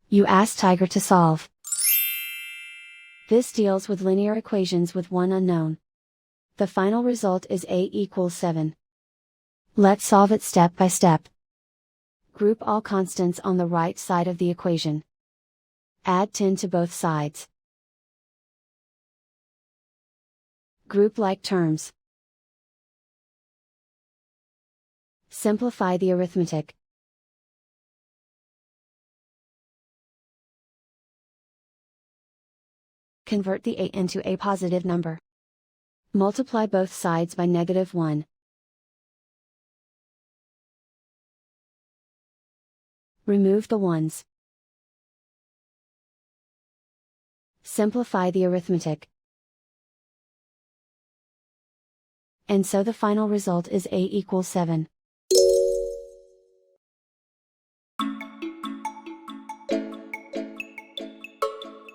You ask Tiger to solve. This deals with linear equations with one unknown. The final result is A equals 7. Let's solve it step by step. Group all constants on the right side of the equation. Add 10 to both sides. Group like terms. Simplify the arithmetic. Convert the a into a positive number. Multiply both sides by -1. Remove the ones. Simplify the arithmetic. And so the final result is a equals 7.